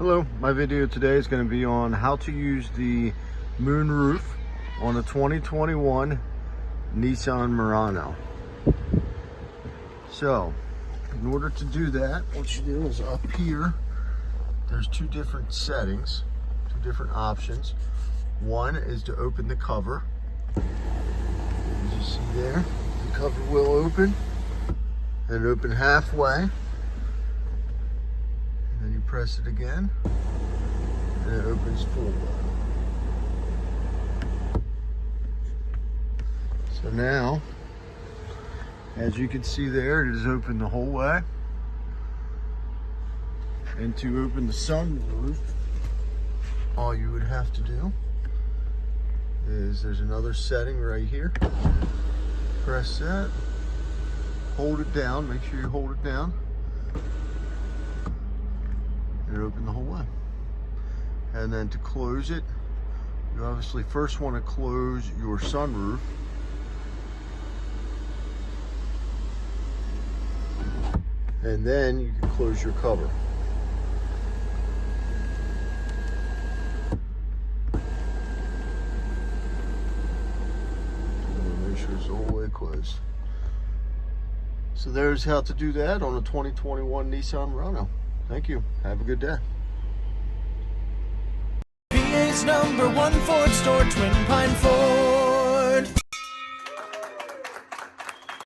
Hello, my video today is going to be on how to use the moonroof on a 2021 Nissan Murano. So, in order to do that, what you do is up here, there's two different settings, two different options. One is to open the cover. As you see there, the cover will open and open halfway. Then you press it again, and it opens full. So now, as you can see there, it is open the whole way. And to open the sunroof, all you would have to do is there's another setting right here. Press that, hold it down, make sure you hold it down. And open the whole way. And then to close it, you obviously first want to close your sunroof. And then you can close your cover. Make sure it's all the way closed. So there's how to do that on a 2021 Nissan Murano. Thank you. Have a good day. PA's #1 Ford store, Twin Pine Ford.